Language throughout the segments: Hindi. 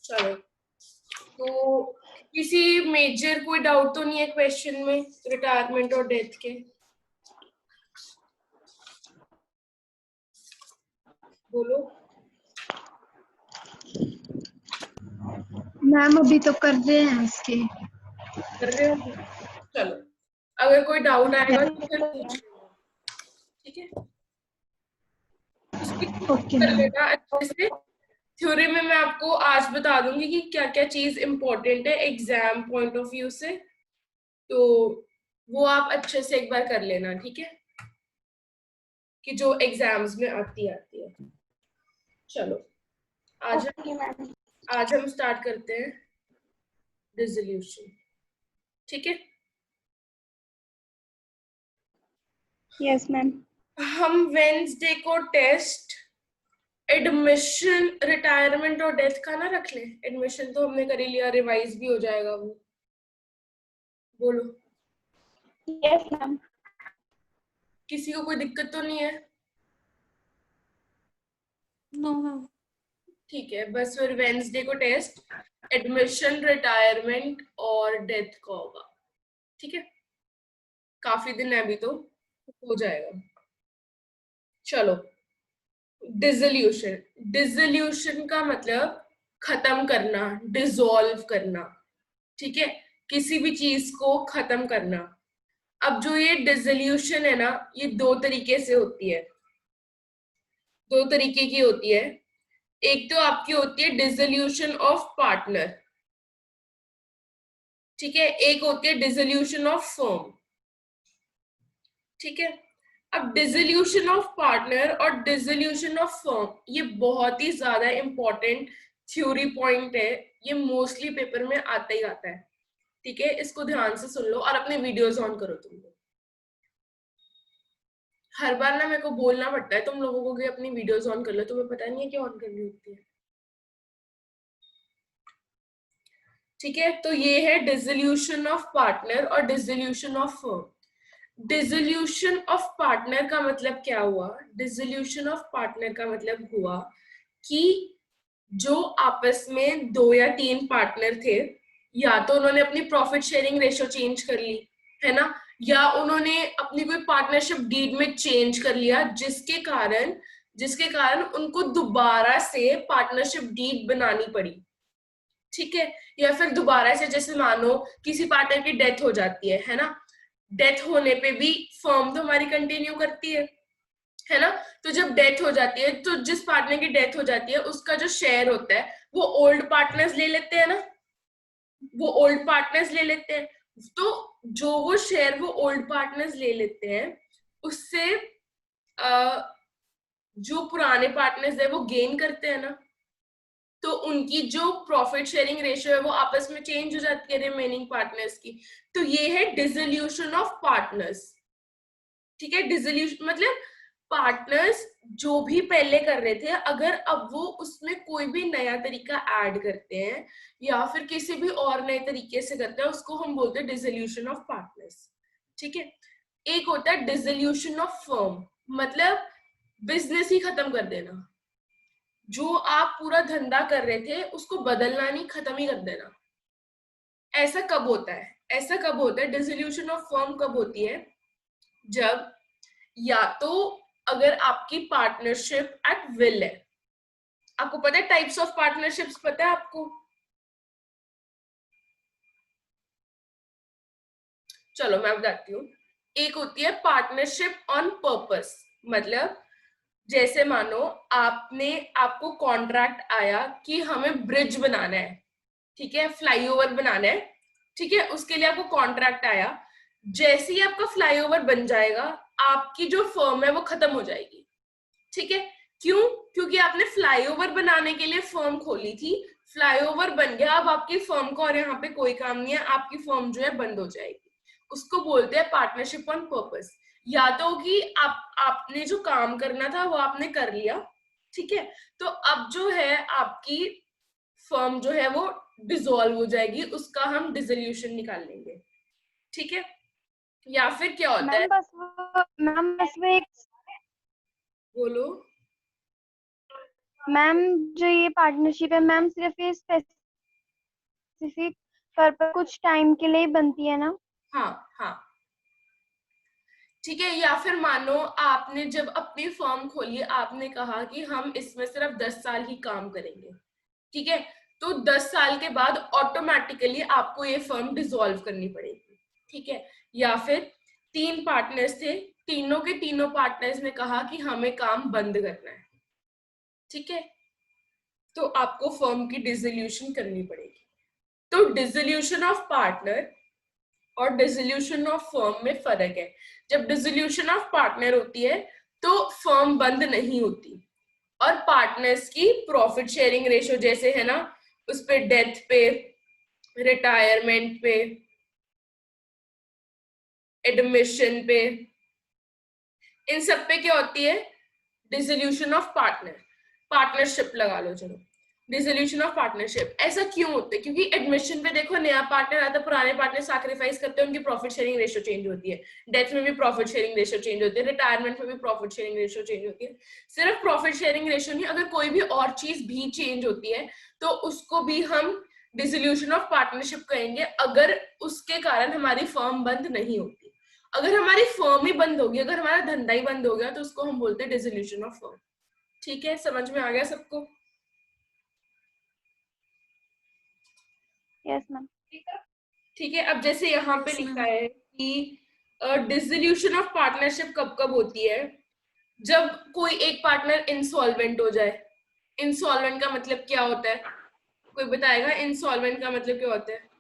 चलो, तो किसी मेजर कोई डाउट तो नहीं है क्वेश्चन में रिटायरमेंट और डेथ के? बोलो। मैम अभी तो कर रहे हैं इसके। कर रहे हो? चलो, अगर कोई डाउट आएगा तो फिर पूछ लेना, ठीक है? इसकी ओके कर मैम। लेना अच्छे से। थ्योरी में मैं आपको आज बता दूंगी कि क्या क्या चीज इंपॉर्टेंट है एग्जाम पॉइंट ऑफ व्यू से, तो वो आप अच्छे से एक बार कर लेना, ठीक है? कि जो एग्जाम्स में आती है। चलो, आज आज हम स्टार्ट करते हैं डिसोल्यूशन, ठीक है? Yes ma'am. हम वेंसडे को टेस्ट एडमिशन, रिटायरमेंट और डेथ का ना रख ले। एडमिशन तो हमने कर ही लिया, रिवाइज भी हो जाएगा वो। बोलो। Yes ma'am. किसी को कोई दिक्कत तो नहीं है? No ma'am. ठीक है, बस फिर वेंसडे को टेस्ट एडमिशन, रिटायरमेंट और डेथ का होगा, ठीक है? काफी दिन है अभी, तो हो जाएगा। चलो, डिसोल्यूशन। डिसोल्यूशन का मतलब खत्म करना, डिसॉल्व करना, ठीक है? किसी भी चीज को खत्म करना। अब जो ये डिसोल्यूशन है ना, ये दो तरीके से होती है, दो तरीके की होती है। एक तो आपकी होती है डिसोल्यूशन ऑफ पार्टनर, ठीक है? एक होती है डिसोल्यूशन ऑफ फर्म, ठीक है? अब डिसोल्यूशन ऑफ पार्टनर और डिसोल्यूशन ऑफ फर्म, ये बहुत ही ज्यादा इंपॉर्टेंट थ्योरी पॉइंट है। ये मोस्टली पेपर में आता ही आता है, ठीक है? इसको ध्यान से सुन लो और अपने वीडियोस ऑन करो तुम लोग। हर बार ना मेरे को बोलना पड़ता है तुम लोगों को कि अपनी वीडियोस ऑन कर लो, तुम्हें पता नहीं है क्या ऑन करनी होती है, ठीक है? तो ये है डिसोल्यूशन ऑफ पार्टनर और dissolution of firm. Dissolution of partner का मतलब क्या हुआ? डिसोल्यूशन ऑफ पार्टनर का मतलब हुआ कि जो आपस में दो या तीन पार्टनर थे, या तो उन्होंने अपनी प्रॉफिट शेयरिंग रेशियो चेंज कर ली, है ना, या उन्होंने अपनी कोई पार्टनरशिप डीड में चेंज कर लिया, जिसके कारण उनको दोबारा से पार्टनरशिप डीड बनानी पड़ी, ठीक है? या फिर दोबारा से, जैसे मानो किसी पार्टनर की डेथ हो जाती है ना, डेथ होने पे भी फर्म तो हमारी कंटिन्यू करती है ना? तो जब डेथ हो जाती है, तो जिस पार्टनर की डेथ हो जाती है उसका जो शेयर होता है वो ओल्ड पार्टनर्स ले लेते हैं ना, वो ओल्ड पार्टनर्स ले लेते हैं। तो जो वो शेयर वो ओल्ड पार्टनर्स ले लेते हैं, उससे जो पुराने पार्टनर्स है वो गेन करते हैं ना, तो उनकी जो प्रॉफिट शेयरिंग रेशियो है वो आपस में चेंज हो जाती है रिमेनिंग पार्टनर्स की। तो ये है डिसोल्यूशन ऑफ पार्टनर्स, ठीक है? डिसोल्यूशन मतलब पार्टनर्स जो भी पहले कर रहे थे, अगर अब वो उसमें कोई भी नया तरीका ऐड करते हैं या फिर किसी भी और नए तरीके से करते हैं, उसको हम बोलते हैं डिसोल्यूशन ऑफ पार्टनर्स, ठीक है? एक होता है डिसोल्यूशन ऑफ फर्म, मतलब बिजनेस ही खत्म कर देना। जो आप पूरा धंधा कर रहे थे उसको बदलना नहीं, खत्म ही कर देना। ऐसा कब होता है? ऐसा कब होता है? डिसोल्यूशन ऑफ फर्म कब होती है? जब या तो अगर आपकी पार्टनरशिप एट विल है। आपको पता है टाइप्स ऑफ पार्टनरशिप्स, पता है आपको? चलो मैं बताती हूँ। एक होती है पार्टनरशिप ऑन पर्पस, मतलब जैसे मानो आपको कॉन्ट्रैक्ट आया कि हमें ब्रिज बनाना है, ठीक है, फ्लाईओवर बनाना है, ठीक है? उसके लिए आपको कॉन्ट्रैक्ट आया। जैसे ही आपका फ्लाईओवर बन जाएगा, आपकी जो फर्म है वो खत्म हो जाएगी, ठीक है? क्यों? क्योंकि आपने फ्लाईओवर बनाने के लिए फर्म खोली थी, फ्लाईओवर बन गया, अब आपकी फर्म को और यहाँ पे कोई काम नहीं है, आपकी फर्म जो है बंद हो जाएगी। उसको बोलते हैं पार्टनरशिप ऑन पर्पस। या तो कि आपने जो काम करना था वो आपने कर लिया, ठीक है, तो अब जो है आपकी फर्म जो है वो डिसॉल्व हो जाएगी, उसका हम डिसोल्यूशन निकाल लेंगे, ठीक है? या फिर क्या होता है? मैम बस वो एक बोलो। मैम जो ये पार्टनरशिप है मैम सिर्फ ये स्पेसिफिक पर्पस कुछ टाइम के लिए ही बनती है ना? हाँ हाँ, ठीक है। या फिर मानो आपने जब अपनी फर्म खोली, आपने कहा कि हम इसमें सिर्फ 10 साल ही काम करेंगे, ठीक है, तो 10 साल के बाद ऑटोमेटिकली आपको ये फर्म डिसॉल्व करनी पड़ेगी, ठीक है। या फिर 3 पार्टनर्स थे, तीनों के तीनों पार्टनर्स ने कहा कि हमें काम बंद करना है, ठीक है, तो आपको फर्म की डिसोल्यूशन करनी पड़ेगी। तो डिसोल्यूशन ऑफ पार्टनर और डिसोल्यूशन ऑफ फर्म में फर्क है। जब डिसोल्यूशन ऑफ पार्टनर होती है तो फर्म बंद नहीं होती, और पार्टनर्स की प्रॉफिट शेयरिंग रेशियो जैसे है ना, उस पे डेथ पे, रिटायरमेंट पे, एडमिशन पे, इन सब पे क्या होती है, डिसोल्यूशन ऑफ पार्टनर, पार्टनरशिप लगा लो चलो, डिसोल्यूशन ऑफ पार्टनरशिप। ऐसा क्यों होता है? क्योंकि एडमिशन पे देखो नया पार्टनर आता है, पुराने पार्टनर सैक्रिफाइस करते हैं, उनकी प्रॉफिट शेयरिंग रेशियो चेंज होती है, डेथ में भी प्रॉफिट शेयरिंग रेशियो चेंज होती है, रिटायरमेंट में भी प्रॉफिट शेयरिंग रेशियो चेंज होती है। सिर्फ प्रॉफिट शेयरिंग रेशियो नहीं, अगर कोई भी और चीज भी चेंज होती है तो उसको भी हम डिसोल्यूशन ऑफ पार्टनरशिप कहेंगे, अगर उसके कारण हमारी फर्म बंद नहीं होती। अगर हमारी फर्म ही बंद होगी, अगर हमारा धंधा ही बंद हो गया, तो उसको हम बोलते हैं डिसोल्यूशन ऑफ फर्म। ठीक है, समझ में आ गया सबको? Yes ma'am. ठीक है। अब जैसे यहाँ पे लिखा है कि डिसोल्यूशन ऑफ पार्टनरशिप कब कब होती है, जब कोई एक पार्टनर इंसॉल्वेंट हो जाए। इंसॉल्वेंट का मतलब क्या होता है, कोई बताएगा? इंसॉल्वेंट का मतलब क्या होता है?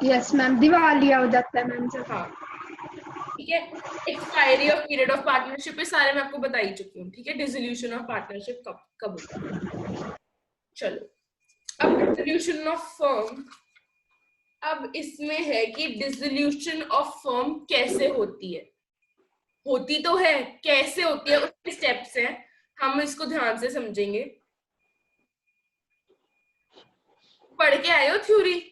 यस मैम, दिवालिया हो जाता है मैम जब। हाँ, ठीक है। Expiry of period of partnership, ये सारे मैं आपको बता ही चुकी हूँ, ठीक है। डिसोल्यूशन ऑफ पार्टनरशिप कब कब होता है। चलो, अब डिसोल्यूशन ऑफ फर्म। अब इसमें है कि डिसोल्यूशन ऑफ फर्म कैसे होती है, होती तो है, कैसे होती है उसके स्टेप्स हैं, हम इसको ध्यान से समझेंगे। पढ़ के आए हो थ्योरी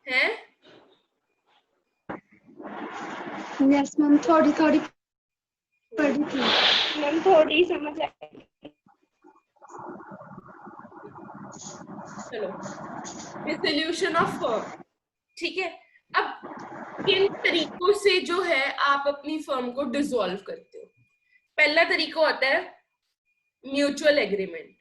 है? यस मैम, थोड़ी थोड़ी पढ़ी थी मैम, थोड़ी समझ आई। चलो, डिसोल्यूशन ऑफ फर्म, ठीक है। अब किन तरीकों से जो है आप अपनी फर्म को डिसॉल्व करते हो? पहला तरीका होता है mutual agreement.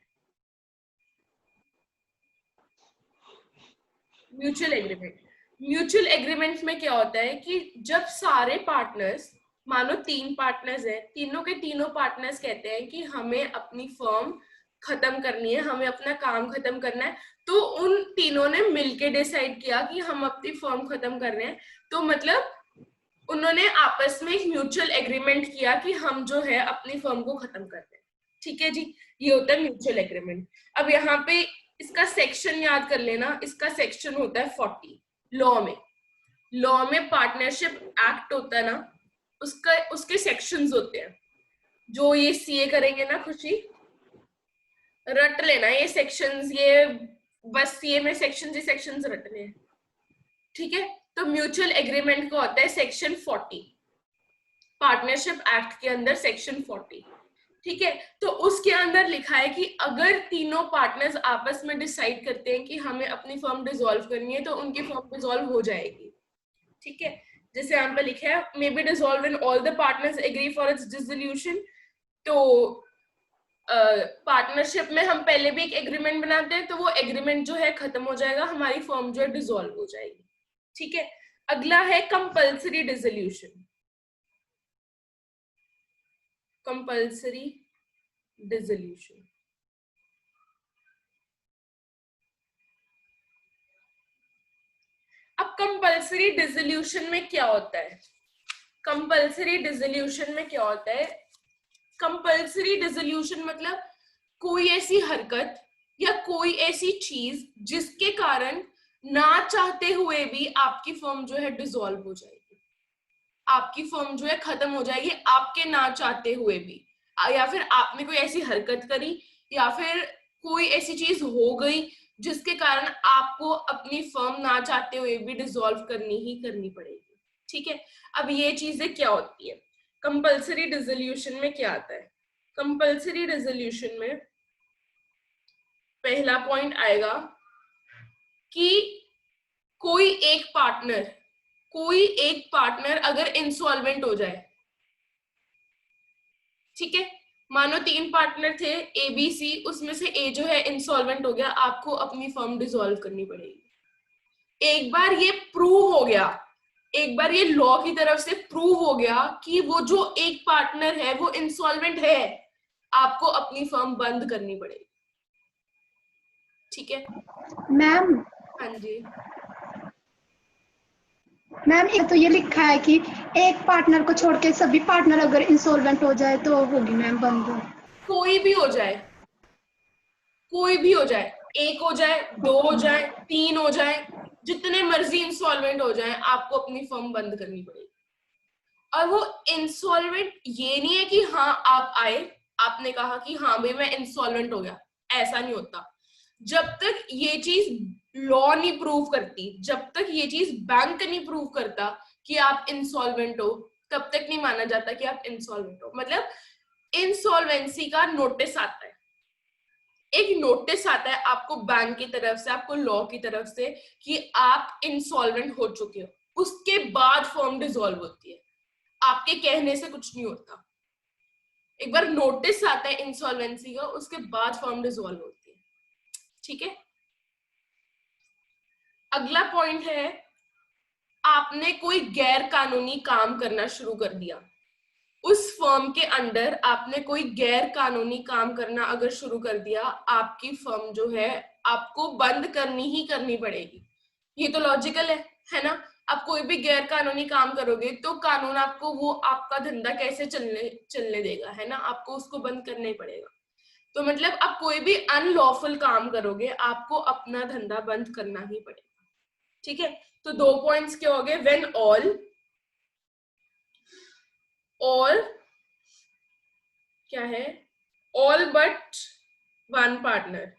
Mutual agreement, mutual agreement में क्या होता है कि जब सारे पार्टनर्स, मानो 3 पार्टनर्स हैं, तीनों के तीनों पार्टनर्स कहते हैं कि हमें अपनी फर्म खत्म करनी है, हमें अपना काम खत्म करना है, तो उन तीनों ने मिलके डिसाइड किया कि हम अपनी फर्म खत्म कर रहे हैं, तो मतलब उन्होंने आपस में एक म्यूचुअल एग्रीमेंट किया कि हम जो है अपनी फर्म को खत्म कर रहे हैं, ठीक है जी। ये होता है म्यूचुअल एग्रीमेंट। अब यहाँ पे इसका सेक्शन याद कर लेना, इसका सेक्शन होता है 40 लॉ में। लॉ में पार्टनरशिप एक्ट होता है ना, उसका उसके सेक्शंस होते हैं। जो ये सीए करेंगे ना खुशी, रट लेना ये सेक्शंस, ये बस सीए में सेक्शंस ही सेक्शंस रटने हैं, ठीक है। तो म्यूचुअल एग्रीमेंट का होता है सेक्शन 40, पार्टनरशिप एक्ट के अंदर सेक्शन 40, ठीक है। तो उसके अंदर लिखा है कि अगर तीनों पार्टनर्स आपस में डिसाइड करते हैं कि हमें अपनी फर्म डिसॉल्व करनी है, तो उनकी फर्म डिसॉल्व हो जाएगी, ठीक है। जैसे यहाँ पे लिखा है may be dissolve when all the partners agree for its dissolution. तो पार्टनरशिप में हम पहले भी एक एग्रीमेंट बनाते हैं, तो वो एग्रीमेंट जो है खत्म हो जाएगा, हमारी फर्म जो है डिसॉल्व हो जाएगी, ठीक है। अगला है कंपल्सरी डिसोल्यूशन। कंपल्सरी डिसोल्यूशन, अब कंपल्सरी डिसोल्यूशन में क्या होता है? कंपल्सरी डिसोल्यूशन में क्या होता है? कंपल्सरी डिसोल्यूशन मतलब कोई ऐसी हरकत या कोई ऐसी चीज जिसके कारण ना चाहते हुए भी आपकी फर्म जो है डिसॉल्व हो जाएगी, आपकी फर्म जो है खत्म हो जाएगी, आपके ना चाहते हुए भी। या फिर आपने कोई ऐसी हरकत करी, या फिर कोई ऐसी चीज हो गई जिसके कारण आपको अपनी फर्म ना चाहते हुए भी डिसॉल्व करनी ही करनी पड़ेगी। ठीक है, अब ये चीजें क्या होती है, कंपल्सरी डिसोल्यूशन में क्या आता है। कंपल्सरी डिसोल्यूशन में पहला पॉइंट आएगा कि कोई एक पार्टनर अगर इंसॉल्वेंट हो जाए, ठीक है, मानो 3 पार्टनर थे ए बी सी, उसमें से ए जो है इंसॉल्वेंट हो गया, आपको अपनी फर्म डिसॉल्व करनी पड़ेगी। एक बार ये प्रूव हो गया, एक बार ये लॉ की तरफ से प्रूव हो गया कि वो जो एक पार्टनर है वो इंसॉल्वेंट है, आपको अपनी फर्म बंद करनी पड़ेगी। ठीक है मैम। हाँ जी मैम ये तो ये लिखा है कि एक पार्टनर को छोड़ के सभी पार्टनर अगर इंसॉल्वेंट हो जाए तो होगी मैम बंद। कोई भी हो जाए, कोई भी हो जाए, एक हो जाए, 2 हो जाए, 3 हो जाए, जितने मर्जी इंसॉल्वेंट हो जाए, आपको अपनी फर्म बंद करनी पड़ेगी। और वो इंसॉल्वेंट ये नहीं है कि हाँ आप आए, आपने कहा कि हाँ भाई मैं इंसॉल्वेंट हो गया, ऐसा नहीं होता। जब तक ये चीज लॉ नहीं प्रूव करती, जब तक ये चीज बैंक नहीं प्रूव करता कि आप इंसॉल्वेंट हो, तब तक नहीं माना जाता कि आप इंसॉल्वेंट हो। मतलब इंसॉल्वेंसी का नोटिस आता है, एक नोटिस आता है आपको बैंक की तरफ से, आपको लॉ की तरफ से कि आप इंसॉल्वेंट हो चुके हो, उसके बाद फर्म डिसॉल्व होती है, आपके कहने से कुछ नहीं होता। एक बार नोटिस आता है इंसॉल्वेंसी का, उसके बाद फर्म डिसॉल्व होती है। ठीक है, अगला पॉइंट है, आपने कोई गैर कानूनी काम करना शुरू कर दिया, उस फर्म के अंडर आपने कोई गैर कानूनी काम करना अगर शुरू कर दिया, आपकी फर्म जो है आपको बंद करनी ही करनी पड़ेगी। ये तो लॉजिकल है ना। आप कोई भी गैर कानूनी काम करोगे तो कानून आपको वो आपका धंधा कैसे चलने देगा, है ना, आपको उसको बंद करना ही पड़ेगा। तो मतलब आप कोई भी अनलॉफुल काम करोगे, आपको अपना धंधा बंद करना ही पड़ेगा। ठीक है, तो 2 पॉइंट्स क्या हो गए, व्हेन ऑल क्या है, all but one partner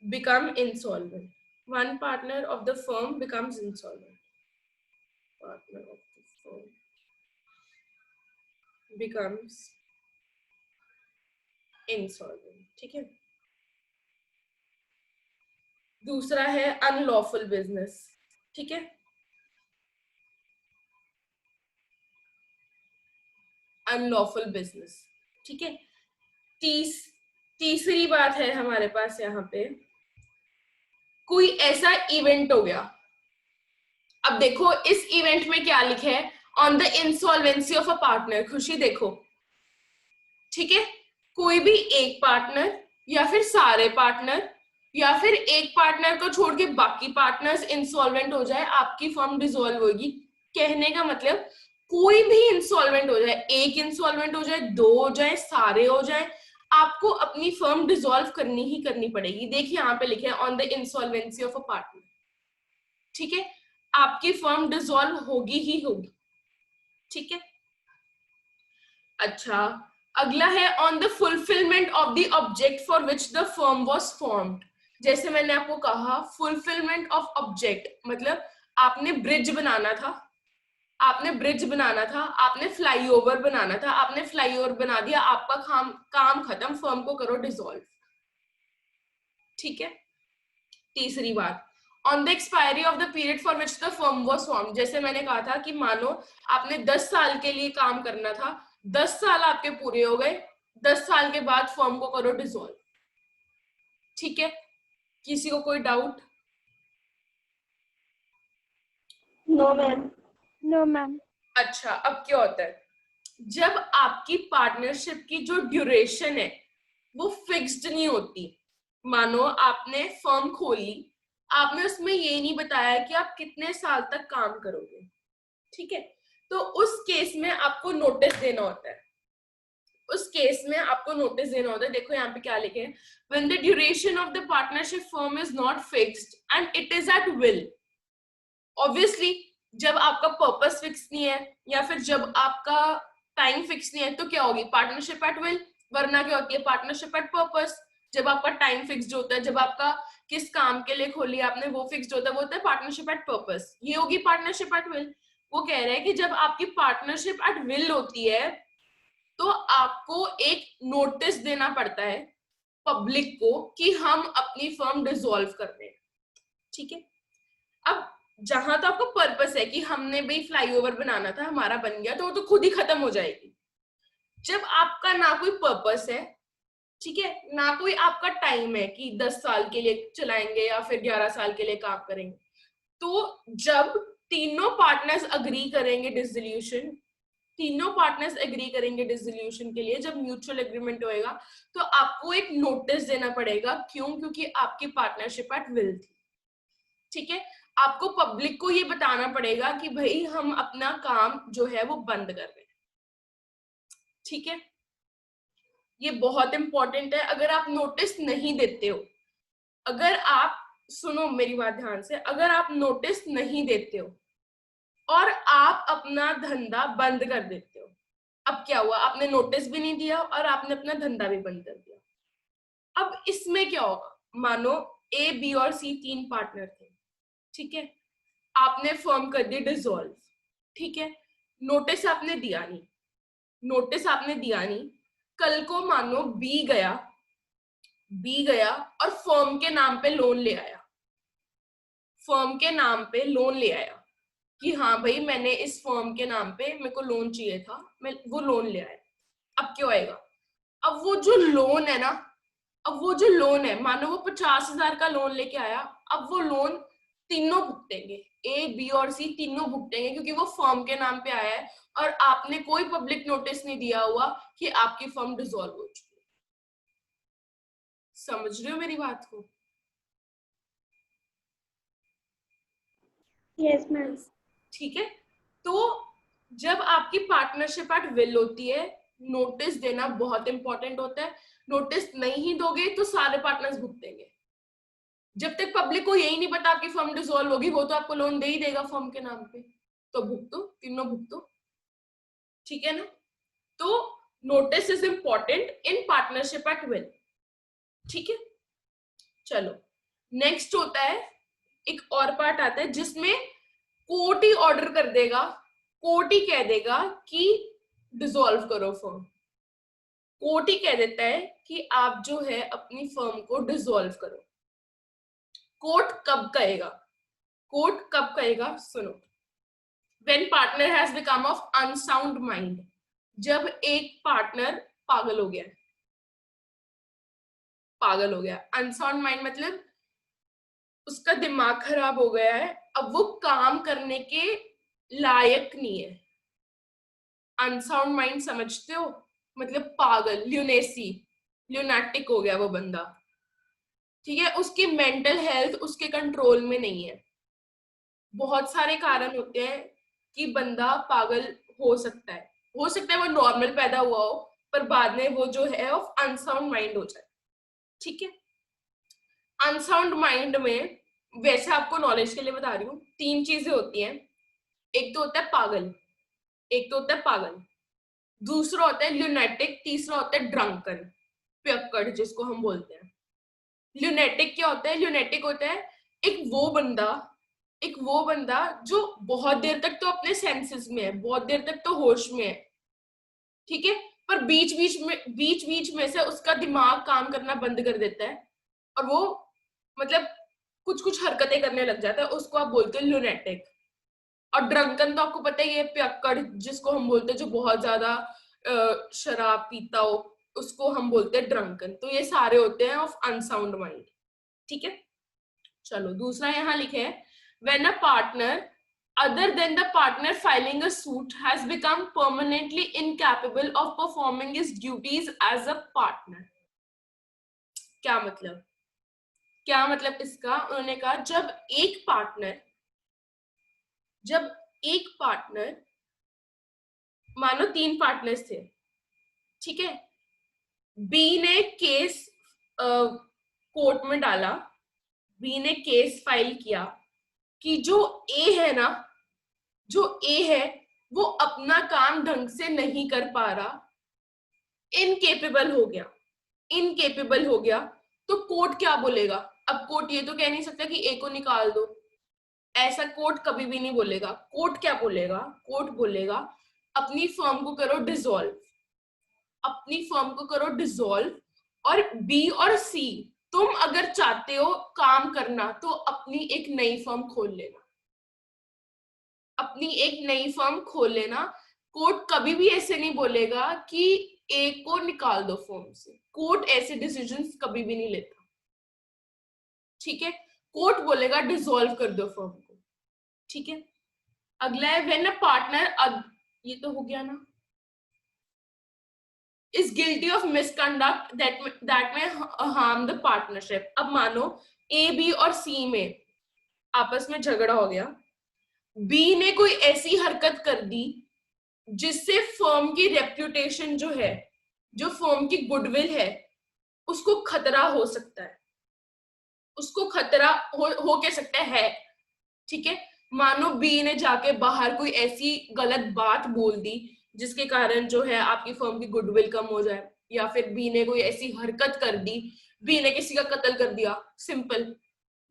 become insolvent, one partner of the firm becomes insolvent, partner of the firm becomes insolvent। ठीक है, दूसरा है अनलॉफुल बिजनेस। ठीक है, अनलॉफुल बिजनेस। ठीक है, तीसरी बात है हमारे पास यहाँ पे, कोई ऐसा इवेंट हो गया। अब देखो इस इवेंट में क्या लिखा है, on the insolvency of a partner. खुशी देखो, ठीक है, कोई भी एक पार्टनर या फिर सारे पार्टनर या फिर एक पार्टनर को छोड़ के बाकी पार्टनर्स इंसॉल्वेंट हो जाए, आपकी फर्म डिसॉल्व होगी। कहने का मतलब कोई भी इंसॉल्वेंट हो जाए, एक इंसॉल्वेंट हो जाए, 2 हो जाए, सारे हो जाए, आपको अपनी फर्म डिसॉल्व करनी ही करनी पड़ेगी। देखिए यहाँ पे लिखे है on the insolvency of a partner. ठीक है, आपकी फर्म डिसॉल्व होगी ही होगी। ठीक है, अच्छा, अगला है on the fulfilment of the object for which the firm was formed. जैसे मैंने आपको कहा, फुलफिलमेंट ऑफ ऑब्जेक्ट मतलब आपने ब्रिज बनाना था, आपने ब्रिज बनाना था, आपने फ्लाईओवर बनाना था, आपने फ्लाईओवर बना दिया, आपका काम खत्म, फर्म को करो डिसॉल्व। ठीक है, तीसरी बात, on the expiry of the period for which the firm was formed. जैसे मैंने कहा था कि मानो आपने 10 साल के लिए काम करना था, 10 साल आपके पूरे हो गए, 10 साल के बाद फर्म को करो डिसॉल्व। ठीक है, किसी को कोई doubt? No ma'am. No ma'am. अच्छा, अब क्या होता है, जब आपकी पार्टनरशिप की जो ड्यूरेशन है वो फिक्स्ड नहीं होती। मानो आपने फर्म खोली, आपने उसमें ये नहीं बताया कि आप कितने साल तक काम करोगे। ठीक है, तो उस केस में आपको नोटिस देना होता है, उस केस में आपको नोटिस देना होता है। देखो यहाँ पे क्या लिखे हैं, when the duration of the partnership firm is not fixed and it is at will. Obviously जब आपका पर्पस फिक्स नहीं है या फिर जब आपका टाइम फिक्स नहीं है तो क्या होगी, पार्टनरशिप एट विल, वरना क्या होती है, पार्टनरशिप एट पर्पस। जब आपका टाइम फिक्स्ड होता है, जब आपका किस काम के लिए खोली आपने वो फिक्स्ड होता है, वो होता है पार्टनरशिप एट पर्पस। ये होगी पार्टनरशिप एट विल। वो कह रहे हैं कि जब आपकी पार्टनरशिप एट विल होती है तो आपको एक नोटिस देना पड़ता है पब्लिक को कि हम अपनी फर्म डिसॉल्व कर रहे हैं, ठीक है। अब जहां तो आपका पर्पस है कि हमने भाई फ्लाईओवर बनाना था, हमारा बन गया, तो वो तो खुद ही खत्म हो जाएगी। जब आपका ना कोई पर्पस है, ठीक है, ना कोई आपका टाइम है कि 10 साल के लिए चलाएंगे या फिर 11 साल के लिए काम करेंगे, तो जब तीनों पार्टनर्स अग्री करेंगे डिसोल्यूशन, तीनों पार्टनर्स एग्री करेंगे डिसोल्यूशन के लिए, जब म्यूचुअल एग्रीमेंट होएगा, तो आपको एक नोटिस देना पड़ेगा। क्यों? क्योंकि आपकी पार्टनरशिप एट विल थी, ठीक है। आपको पब्लिक को ये बताना पड़ेगा कि भाई हम अपना काम जो है वो बंद कर रहे हैं, ठीक है। ये बहुत इंपॉर्टेंट है। अगर आप नोटिस नहीं देते हो, अगर आप, सुनो मेरी बात ध्यान से, अगर आप नोटिस नहीं देते हो और आप अपना धंधा बंद कर देते हो, अब क्या हुआ? आपने नोटिस भी नहीं दिया और आपने अपना धंधा भी बंद कर दिया। अब इसमें क्या होगा? मानो ए, बी और सी 3 पार्टनर थे, ठीक है। आपने फर्म कर दी डिसॉल्व, ठीक है। नोटिस आपने दिया नहीं, नोटिस आपने दिया नहीं। कल को मानो बी गया और फर्म के नाम पे लोन ले आया, फर्म के नाम पे लोन ले आया कि हाँ भाई मैंने इस फर्म के नाम पे, मेरे को लोन चाहिए था, मैं वो लोन ले आया। अब क्या होएगा? अब वो जो लोन है ना, अब वो जो लोन है, मानो वो 50,000 का लोन लेके आया, अब वो लोन तीनों भुगतेंगे, ए, बी और सी तीनों भुगतेंगे, क्योंकि वो फर्म के नाम पे आया है और आपने कोई पब्लिक नोटिस नहीं दिया हुआ कि आपकी फर्म डिसॉल्व हो चुकी है। समझ रहे हो मेरी बात को? Yes ma'am. ठीक है। तो जब आपकी पार्टनरशिप एट विल होती है, नोटिस देना बहुत इंपॉर्टेंट होता है। नोटिस नहीं ही दोगे तो सारे पार्टनर्स भुगतेंगे। जब तक पब्लिक को यही नहीं पता आपकी फर्म डिसॉल्व होगी, वो तो आपको लोन दे ही देगा फर्म के नाम पे, तो भुगतो, तीनों भुगतो, ठीक है ना। तो notice is important in partnership at will, ठीक है। चलो नेक्स्ट होता है, एक और पार्ट आता है जिसमें कोर्ट ही ऑर्डर कर देगा, कोर्ट ही कह देगा कि डिसॉल्व करो फर्म। कोर्ट ही कह देता है कि आप जो है अपनी फर्म को डिसॉल्व करो। कोर्ट कब कहेगा? कोर्ट कब कहेगा? सुनो, when partner has become of unsound mind, जब एक पार्टनर पागल हो गया, पागल हो गया। अनसाउंड माइंड मतलब उसका दिमाग खराब हो गया है, अब वो काम करने के लायक नहीं है। अनसाउंड माइंड समझते हो? मतलब पागल, ल्यूनेसी, ल्यूनाटिक हो गया वो बंदा, ठीक है। उसकी मेंटल हेल्थ उसके कंट्रोल में नहीं है। बहुत सारे कारण होते हैं कि बंदा पागल हो सकता है, हो सकता है वो नॉर्मल पैदा हुआ हो पर बाद में वो जो है ऑफ अनसाउंड माइंड हो जाए, ठीक है। अनसाउंड माइंड में, वैसे आपको नॉलेज के लिए बता रही हूँ, 3 चीजें होती हैं। एक तो होता है पागल, एक तो होता है पागल, दूसरा होता है ल्यूनेटिक, तीसरा होता है ड्रंकन, पियक्कड़ जिसको हम बोलते हैं। ल्यूनेटिक क्या होता है? ल्यूनेटिक होता है एक वो बंदा जो बहुत देर तक तो अपने सेंसेस में है, बहुत देर तक तो होश में है, ठीक है, पर बीच बीच में से उसका दिमाग काम करना बंद कर देता है और वो मतलब कुछ हरकतें करने लग जाता है, उसको आप बोलते हो ल्यूनेटिक। और ड्रंकन तो आपको पता ही है, पियक्कड़ जिसको हम बोलते हैं, जो बहुत ज्यादा शराब पीता हो, उसको हम बोलते हैं ड्रंकन। तो ये सारे होते हैं ऑफ अनसाउंड माइंड, ठीक है। चलो दूसरा यहाँ लिखे है, when a partner other than the partner filing a suit has become permanently incapable of performing his duties as a partner। क्या मतलब? क्या मतलब इसका? उन्होंने कहा जब एक पार्टनर, मानो 3 पार्टनर्स थे, ठीक है, बी ने केस कोर्ट में डाला, बी ने केस फाइल किया कि जो ए है ना, जो ए है वो अपना काम ढंग से नहीं कर पा रहा, इनकेपेबल हो गया, तो कोर्ट क्या बोलेगा? अब कोर्ट ये तो कह नहीं सकता कि ए को निकाल दो, ऐसा कोर्ट कभी भी नहीं बोलेगा। कोर्ट क्या बोलेगा? कोर्ट बोलेगा अपनी फर्म को करो डिसॉल्व, अपनी फर्म को करो डिसॉल्व, और बी और सी तुम अगर चाहते हो काम करना तो अपनी एक नई फर्म खोल लेना, अपनी एक नई फर्म खोल लेना। कोर्ट कभी भी ऐसे नहीं बोलेगा कि ए को निकाल दो फर्म से, कोर्ट ऐसे डिसीजंस कभी भी नहीं लेता, ठीक है। कोर्ट बोलेगा डिसॉल्व कर दो फर्म को, ठीक है। अगला है व्हेन अ पार्टनर, ये तो हो गया ना, is guilty of misconduct that may harm the partnership। अब मानो ए बी और सी में आपस में झगड़ा हो गया, बी ने कोई ऐसी हरकत कर दी जिससे फर्म की रेप्यूटेशन जो है, जो फर्म की गुडविल है, उसको खतरा हो सकता है, उसको खतरा हो के सकता है, ठीक है। मानो बी ने जाके बाहर कोई ऐसी गलत बात बोल दी जिसके कारण जो है आपकी फर्म की गुडविल कम हो जाए, या फिर बी ने कोई ऐसी हरकत कर दी, बी ने किसी का कत्ल कर दिया, सिंपल,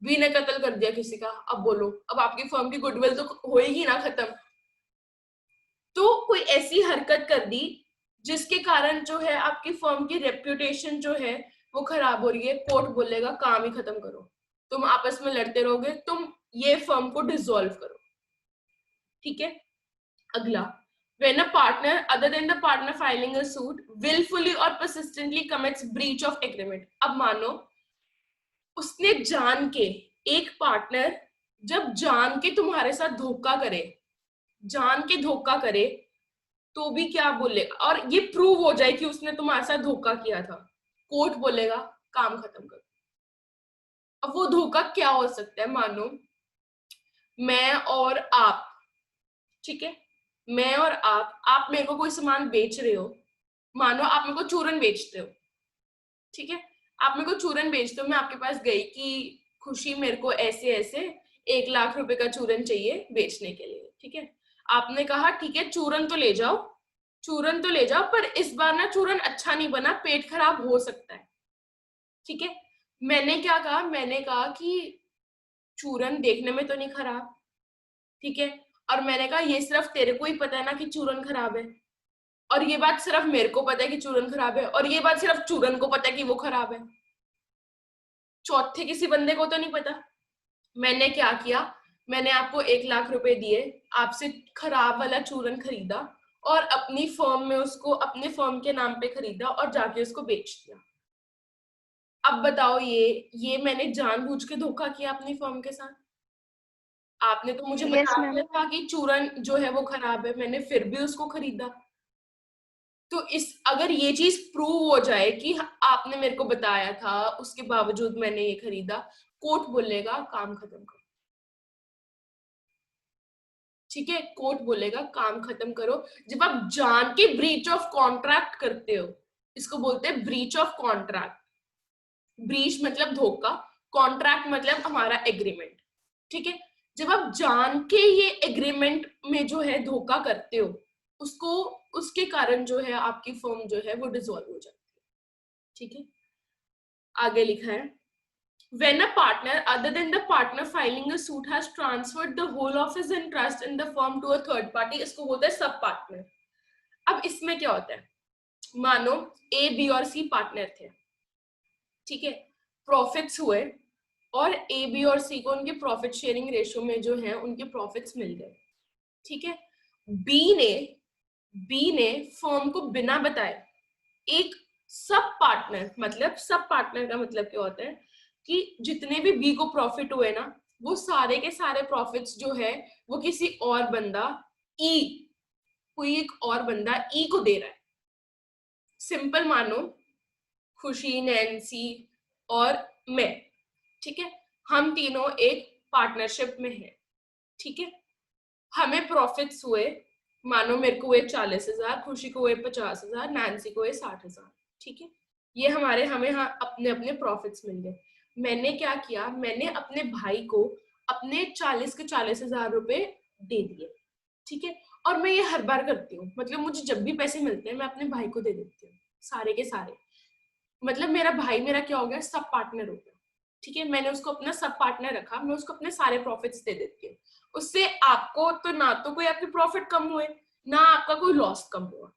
बी ने कत्ल कर दिया किसी का। अब बोलो, अब आपकी फर्म की गुडविल तो होएगी ना खत्म। तो कोई ऐसी हरकत कर दी जिसके कारण जो है आपकी फर्म की रेप्यूटेशन जो है वो खराब हो रही है, कोर्ट बोलेगा काम ही खत्म करो, तुम आपस में लड़ते रहोगे, तुम ये फर्म को डिसॉल्व करो, ठीक है। अगला, when a partner other than the partner filing a suit willfully or persistently commits breach of agreement। अब मानो उसने जान के, एक पार्टनर जब जान के तुम्हारे साथ धोखा करे, जान के धोखा करे, तो भी क्या बोलेगा, और ये प्रूव हो जाए कि उसने तुम्हारे साथ धोखा किया था, कोर्ट बोलेगा काम खत्म करो। अब वो धोखा क्या हो सकता है? मानो मैं और आप, ठीक है, मैं और आप मेरे को कोई सामान बेच रहे हो, मानो आप मेरे को चूरन बेचते हो, ठीक है, आप मेरे को चूरन बेचते हो, मैं आपके पास गई कि खुशी मेरे को ऐसे ऐसे 1 लाख रुपए का चूरन चाहिए बेचने के लिए, ठीक है। आपने कहा ठीक है चूरन तो ले जाओ, चूरन तो ले जाओ, पर इस बार ना चूरन अच्छा नहीं बना, पेट खराब हो सकता है, ठीक है। मैंने क्या कहा? मैंने कहा कि चूरन देखने में तो नहीं खराब, ठीक है, और मैंने कहा ये सिर्फ तेरे को ही पता है ना कि चूरन खराब है, और ये बात सिर्फ मेरे को पता है कि चूरन खराब है, और ये बात सिर्फ चूरन को पता है कि वो खराब है, चौथे किसी बंदे को तो नहीं पता। मैंने क्या किया? मैंने आपको 1 लाख रुपए दिए, आपसे खराब वाला चूरन खरीदा और अपनी फर्म में उसको अपने फर्म के नाम पे खरीदा और जाके उसको बेच दिया। अब बताओ, ये मैंने जानबूझ के धोखा किया अपनी फर्म के साथ? आपने तो मुझे Yes, बता ma'am. दिया था कि चूरन जो है वो खराब है, मैंने फिर भी उसको खरीदा। तो अगर ये चीज प्रूव हो जाए कि आपने मेरे को बताया था, उसके बावजूद मैंने ये खरीदा, कोर्ट बोलेगा काम खत्म करो, ठीक है। कोर्ट बोलेगा काम खत्म करो। जब आप जान के ब्रीच ऑफ कॉन्ट्रैक्ट करते हो, इसको बोलते हैं ब्रीच ऑफ कॉन्ट्रैक्ट। ब्रीच मतलब धोखा, कॉन्ट्रैक्ट मतलब हमारा एग्रीमेंट, ठीक है। जब आप जान के ये एग्रीमेंट में जो है धोखा करते हो, उसके कारण जो है आपकी फर्म जो है वो डिसॉल्व हो जाती है, ठीक है। आगे लिखा है when a partner other than the partner filing a suit has transferred the whole of his interest in the firm to a third party, इसको बोलते हैं सब पार्टनर। अब इसमें क्या होता है? मानो ए बी और सी पार्टनर थे, ठीक है, प्रॉफिट्स हुए और ए बी और सी को उनके प्रॉफिट शेयरिंग रेशियो में जो है उनके प्रॉफिट्स मिल गए, ठीक है। बी ने फर्म को बिना बताए एक सब पार्टनर, मतलब सब पार्टनर का मतलब क्या होता है कि जितने भी बी को प्रॉफिट हुए ना, वो सारे के सारे प्रॉफिट्स जो है वो किसी और बंदा कोई एक और बंदा ई को दे रहा है। सिंपल मानो खुशी, नैन्सी और मैं, ठीक है, हम तीनों एक पार्टनरशिप में हैं, ठीक है। हमें प्रॉफिट्स हुए, मानो मेरे को हुए 40,000, खुशी को हुए 50,000, नैन्सी को हुए 60,000, ठीक है। ये हमें अपने अपने प्रॉफिट्स मिल गए। मैंने क्या किया? मैंने अपने भाई को अपने 40 के 40,000 रुपए दे दिए, ठीक है। और मैं ये हर बार करती हूँ, मतलब मुझे जब भी पैसे मिलते हैं मैं अपने भाई को दे देती हूँ, सारे के सारे। मतलब मेरा भाई मेरा क्या हो गया, सब पार्टनर हो गया, ठीक है। मैंने उसको अपना सब पार्टनर रखा, मैं उसको अपने सारे प्रॉफिट्स दे देती हूँ। उससे आपको तो ना तो कोई आपके प्रॉफिट कम हुए, ना आपका कोई लॉस कम हुआ,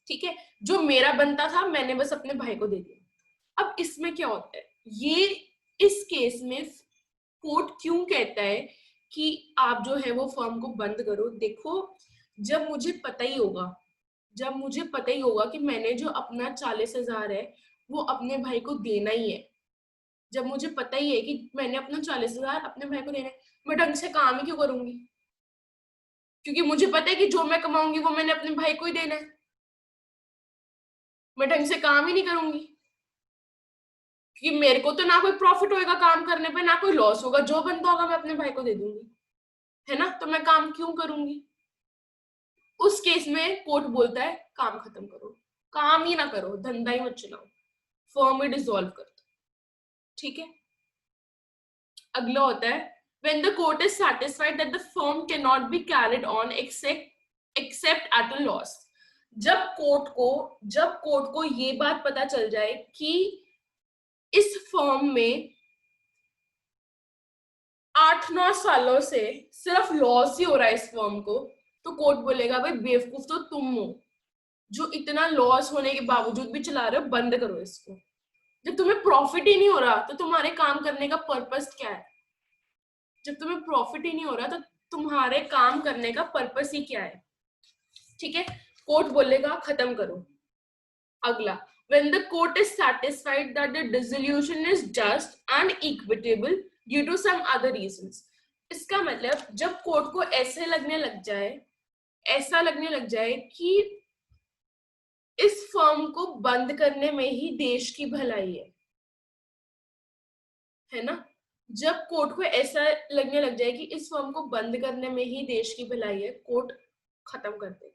ठीक है। जो मेरा बनता था मैंने बस अपने भाई को दे दिया। अब इसमें क्या होता है, ये इस केस में कोर्ट क्यों कहता है कि आप जो है वो फर्म को बंद करो। देखो, जब मुझे पता ही होगा कि मैंने जो अपना 40,000 है वो अपने भाई को देना ही है, जब मुझे पता ही है कि मैंने अपना 40,000 अपने भाई को देना है, मैं ढंग से काम ही क्यों करूंगी? क्योंकि मुझे पता है कि जो मैं कमाऊंगी वो मैंने अपने भाई को ही देना है, मैं ढंग से काम ही नहीं करूंगी, क्योंकि मेरे को तो ना कोई प्रॉफिट होएगा काम करने पे, ना कोई लॉस होगा, जो बनता होगा मैं अपने भाई को दे दूंगी, है ना। तो मैं काम क्यों करूंगी? उस केस में कोर्ट बोलता है काम खत्म करो, काम ही ना करो, धंधा ही मत चलाओ, फर्म ही डिसॉल्व कर दो, ठीक है। अगला होता है when the court is satisfied that the firm cannot be carried on except at a loss। जब कोर्ट को ये बात पता चल जाए कि इस फर्म में 8-9 सालों से सिर्फ लॉस ही हो रहा है इस फर्म को, तो कोर्ट बोलेगा भाई बेवकूफ तो तुम हो जो इतना लॉस होने के बावजूद भी चला रहे हो, बंद करो इसको। जब तुम्हें प्रॉफिट ही नहीं हो रहा तो तुम्हारे काम करने का पर्पस क्या है? जब तुम्हें प्रॉफिट ही नहीं हो रहा तो तुम्हारे काम करने का पर्पस ही क्या है? ठीक है, कोर्ट बोलेगा खत्म करो। अगला, when the court is satisfied that the dissolution is just and equitable due to some other reasons। इसका मतलब जब कोर्ट को ऐसा लगने लग जाए कि इस फर्म को बंद करने में ही देश की भलाई है ना। जब कोर्ट को ऐसा लगने लग जाए कि इस फर्म को बंद करने में ही देश की भलाई है, कोर्ट खत्म कर देगा।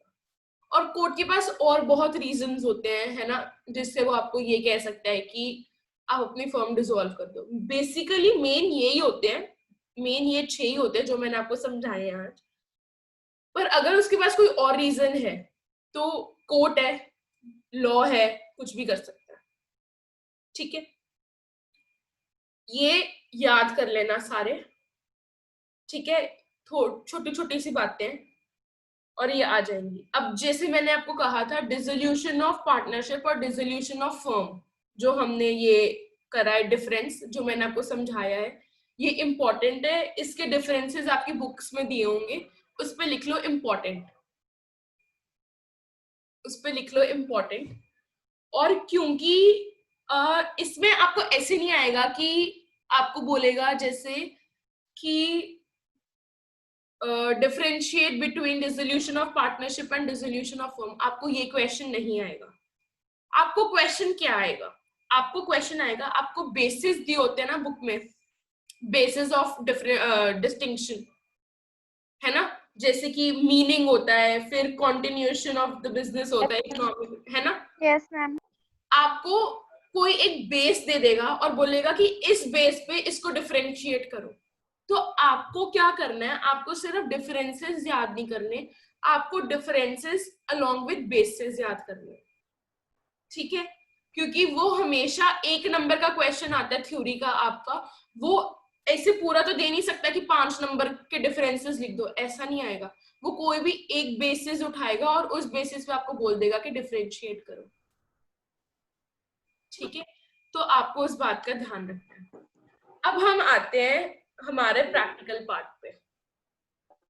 और कोर्ट के पास और बहुत रीजंस होते हैं, है ना, जिससे वो आपको ये कह सकता है कि आप अपनी फर्म डिसॉल्व कर दो। बेसिकली मेन यही होते हैं, मेन ये 6 ही होते हैं जो मैंने आपको समझाए हैं आज। पर अगर उसके पास कोई और रीजन है तो कोर्ट है, लॉ है, कुछ भी कर सकता है, ठीक है। ये याद कर लेना सारे, ठीक है। छोटी छोटी सी बातें और ये आ जाएंगी। अब जैसे मैंने आपको कहा था डिसोल्यूशन ऑफ पार्टनरशिप और डिसोल्यूशन ऑफ फर्म, जो हमने ये करा है डिफरेंस, जो मैंने आपको समझाया है, ये इंपॉर्टेंट है। इसके डिफरेंसेस आपकी बुक्स में दिए होंगे, उस पर लिख लो इंपॉर्टेंट, उस पर लिख लो इंपॉर्टेंट। और क्योंकि इसमें आपको ऐसे नहीं आएगा कि आपको बोलेगा जैसे कि differentiate between dissolution of partnership and dissolution of firm, आपको ये क्वेश्चन नहीं आएगा। आपको क्वेश्चन क्या आएगा? आपको क्वेश्चन आएगा, आपको बेसिस दिए होते हैं ना बुक में, बेसिस ऑफ डिस्टिंक्शन, है ना, जैसे कि मीनिंग होता है, फिर कंटिन्यूएशन ऑफ द बिजनेस होता है, इकोनॉमिक, है ना। Yes ma'am. आपको कोई एक बेस दे देगा और बोलेगा कि इस बेस पे इसको डिफरेंशिएट करो, तो आपको क्या करना है? आपको सिर्फ डिफरेंसेस याद नहीं करने, आपको डिफरेंसेस अलोंग विद बेसिस याद करने, ठीक है। क्योंकि वो हमेशा 1 नंबर का क्वेश्चन आता है थ्योरी का आपका, वो ऐसे पूरा तो दे नहीं सकता कि 5 नंबर के डिफरेंसेस लिख दो, ऐसा नहीं आएगा। वो कोई भी एक बेसिस उठाएगा और उस बेसिस पे आपको बोल देगा कि डिफरेंशिएट करो, ठीक है। तो आपको उस बात का ध्यान रखना है। अब हम आते हैं हमारे प्रैक्टिकल पार्ट पे।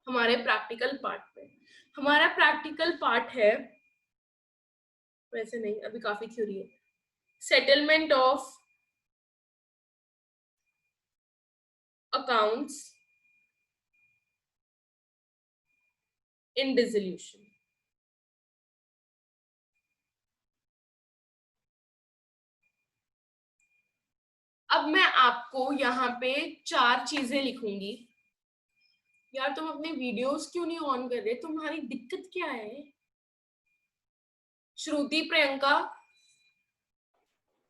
हमारा प्रैक्टिकल पार्ट है, वैसे नहीं, अभी काफी थ्योरी है। Settlement of accounts in dissolution. अब मैं आपको यहाँ पे 4 चीजें लिखूंगी। यार तुम अपने वीडियोस क्यों नहीं ऑन कर रहे? तुम्हारी दिक्कत क्या है? श्रुति, प्रियंका,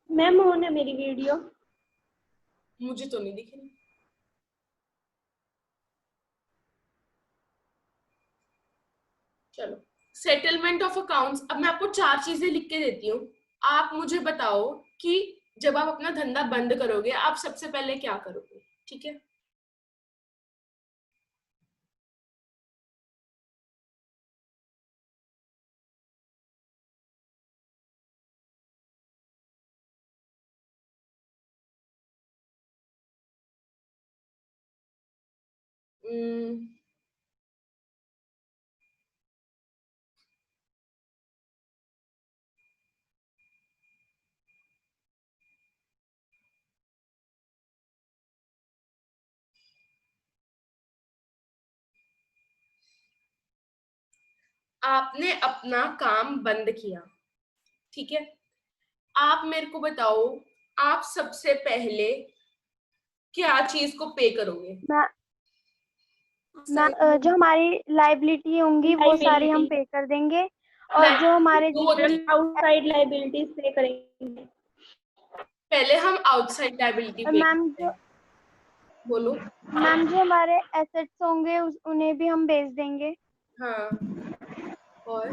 मैम ऑन है मेरी वीडियो। मुझे तो नहीं दिख रही। चलो, सेटलमेंट ऑफ अकाउंट्स। अब मैं आपको 4 चीजें लिख के देती हूँ, आप मुझे बताओ कि जब आप अपना धंधा बंद करोगे आप सबसे पहले क्या करोगे, ठीक है? हम्म, आपने अपना काम बंद किया, ठीक है? आप मेरे को बताओ, आप सबसे पहले क्या चीज को पे करोगे? जो हमारी लाइबिलिटी होंगी वो सारी हम पे कर देंगे, और जो हमारे दो जितने तीन- आउटसाइड लाइबिलिटीज पे करेंगे। पहले हम आउटसाइड लायबिलिटी पे मैम करते हैं। बोलो। जो हमारे एसेट्स होंगे उन्हें भी हम बेच देंगे। हाँ, और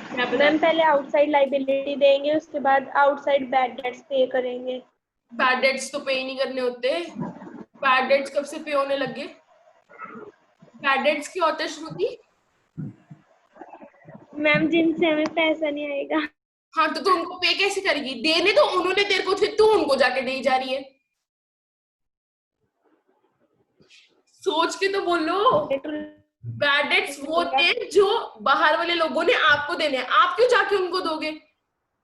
क्या बता? मैम पहले आउटसाइड लाइबिलिटी देंगे, उसके बाद आउटसाइड बैड डेट्स पे करेंगे। बैड डेट्स तो पे ही नहीं करने होते। बैड डेट्स कब से पे होने लगे? बैड डेट्स क्यों होते हैं श्रुति? मैम जिनसे हमें पैसा नहीं आएगा। हाँ, तो तू उनको पे कैसे करेगी? देने तो उन्होंने तेरे को थे, तू उनको जाके दे जा रही है। सोच के तो बोलो। बैड डेट्स वो होते हैं जो बाहर वाले लोगों ने आपको देने हैं, आप क्यों जाके उनको दोगे?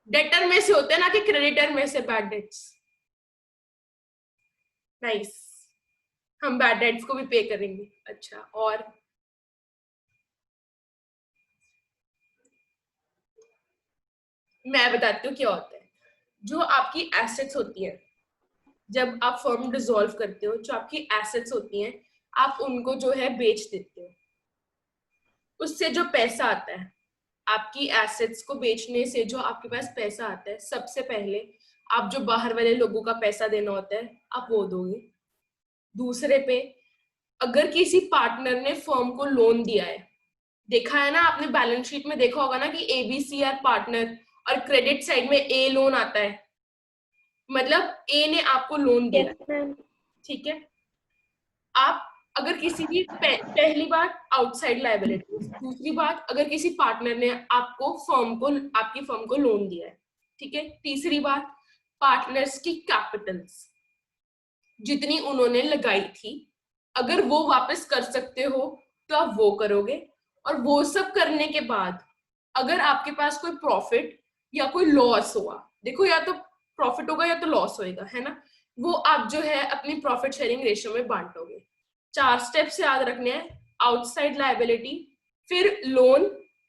डेटर में से होते हैं ना कि क्रेडिटर में से बैड डेट्स। नाइस, हम बैड डेट्स को भी पे करेंगे। अच्छा, और मैं बताती हूँ क्या होता है। जो आपकी एसेट्स होती है, जब आप फर्म डिसॉल्व करते हो, जो आपकी एसेट्स होती हैं आप उनको जो है बेच देते हो। उससे जो पैसा आता है, आपकी एसेट्स को बेचने से जो आपके पास पैसा आता है, सबसे पहले आप जो बाहर वाले लोगों का पैसा देना होता है आप वो दोगे। दूसरे पे, अगर किसी पार्टनर ने फर्म को लोन दिया है, देखा है ना आपने बैलेंस शीट में देखा होगा ना कि एबीसी आर पार्टनर और क्रेडिट साइड में ए लोन आता है, मतलब ए ने आपको लोन दिया, यस मैम। ठीक है? आप अगर किसी की पहली बात आउटसाइड लायबिलिटीज, दूसरी बात अगर किसी पार्टनर ने आपको फर्म को आपकी फर्म को लोन दिया है, ठीक है? तीसरी बात पार्टनर्स की कैपिटल्स जितनी उन्होंने लगाई थी, अगर वो वापस कर सकते हो तो आप वो करोगे। और वो सब करने के बाद अगर आपके पास कोई प्रॉफिट या कोई लॉस हुआ, देखो या तो प्रॉफिट होगा या तो लॉस होएगा, है ना? वो आप जो है अपनी प्रॉफिट शेयरिंग रेशियो में बांटोगे। 4 स्टेप्स याद रखने हैं। आउटसाइड लायबिलिटी, फिर लोन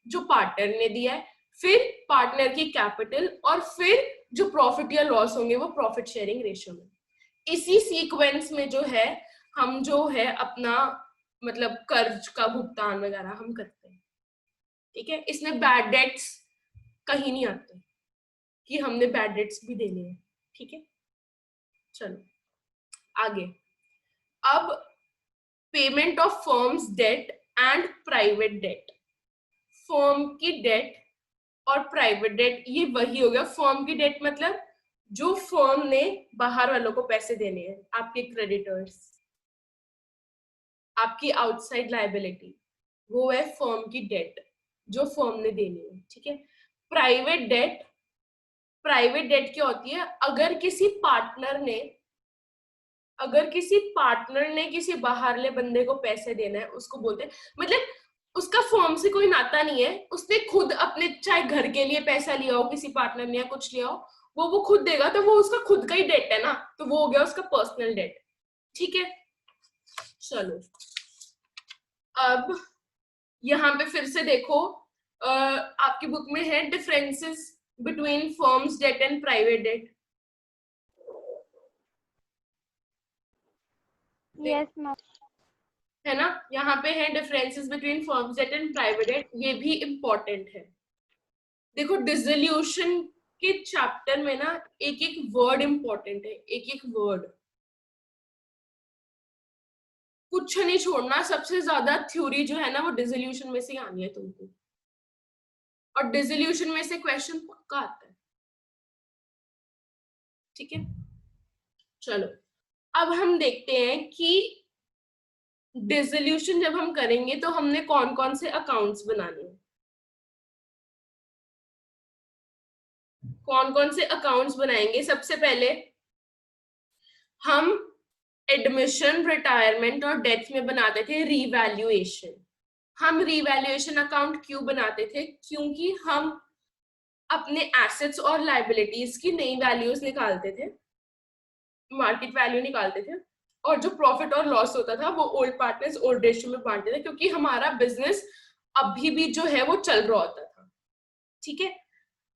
जो पार्टनर ने दिया है, फिर पार्टनर की कैपिटल, और फिर जो प्रॉफिट या लॉस होंगे वो प्रॉफिट शेयरिंग रेशियो में। इसी सीक्वेंस में जो है हम जो है अपना मतलब कर्ज का भुगतान वगैरह हम करते हैं, ठीक है? इसमें बैड डेट्स कहीं नहीं आते कि हमने बैड डेट्स भी देने हैं, ठीक है? चलो आगे। अब payment of firms debt and private debt. Firm की डेट और प्राइवेट डेट ये वही हो गया। फर्म की डेट मतलब जो फर्म ने बाहर वालों को पैसे देने हैं, आपके क्रेडिटर्स। आपकी आउटसाइड लायबिलिटी वो है फर्म की डेट जो फर्म ने देनी है, ठीक है? प्राइवेट डेट, प्राइवेट डेट क्या होती है? अगर किसी पार्टनर ने किसी बाहरले बंदे को पैसे देना है, उसको बोलते हैं, मतलब उसका फर्म से कोई नाता नहीं है, उसने खुद अपने चाहे घर के लिए पैसा लिया हो किसी पार्टनर ने या कुछ लिया हो, वो खुद देगा, तो वो उसका खुद का ही डेट है ना, तो वो हो गया उसका पर्सनल डेट, ठीक है? चलो अब यहाँ पे फिर से देखो, आपकी बुक में है differences between firms debt and private debt. Yes ma'am. है ना? यहाँ पे है differences between firms debt and private debt, ये भी इंपॉर्टेंट है। देखो डिसोल्यूशन के चैप्टर में ना एक एक वर्ड इंपॉर्टेंट है, एक एक वर्ड, कुछ नहीं छोड़ना। सबसे ज्यादा थ्योरी जो है ना वो डिसोल्यूशन में से ही आनी है तुमको। और डिसोल्यूशन में से क्वेश्चन पक्का आता है, ठीक है। चलो अब हम देखते हैं कि डिसोल्यूशन जब हम करेंगे तो हमने कौन कौन से अकाउंट्स बनाने हैं। कौन कौन से अकाउंट्स बनाएंगे? सबसे पहले हम एडमिशन, रिटायरमेंट और डेथ में बनाते थे रीवैल्यूएशन। हम रीवैल्यूएशन अकाउंट क्यों बनाते थे? क्योंकि हम अपने एसेट्स और लायबिलिटीज की नई वैल्यूज निकालते थे, मार्केट वैल्यू निकालते थे, और जो प्रॉफिट और लॉस होता था वो ओल्ड पार्टनर्स ओल्ड रेशियो में बांटते थे, क्योंकि हमारा बिजनेस अभी भी जो है वो चल रहा होता था, ठीक है।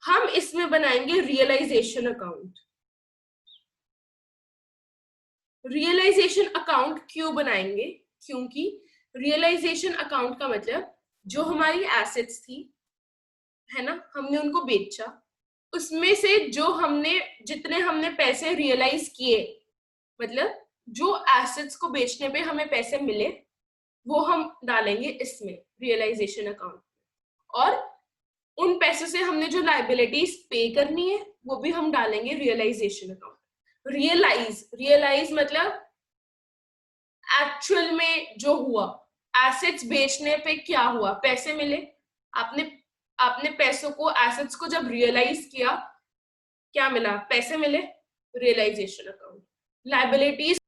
हम इसमें बनाएंगे रियलाइजेशन अकाउंट। रियलाइजेशन अकाउंट क्यों बनाएंगे? क्योंकि रियलाइजेशन अकाउंट का मतलब जो हमारी एसेट्स थी, है ना, हमने उनको बेचा, उसमें से जो हमने जितने हमने पैसे रियलाइज किए, मतलब जो एसेट्स को बेचने पे हमें पैसे मिले, वो हम डालेंगे इसमें रियलाइजेशन अकाउंट। और उन पैसों से हमने जो लायबिलिटीज पे करनी है वो भी हम डालेंगे रियलाइजेशन अकाउंट। रियलाइज मतलब एक्चुअल में जो हुआ, एसेट्स बेचने पे क्या हुआ, पैसे मिले, आपने पैसों को, एसेट्स को जब रियलाइज किया, क्या मिला? पैसे मिले, रियलाइजेशन अकाउंट। लायबिलिटीज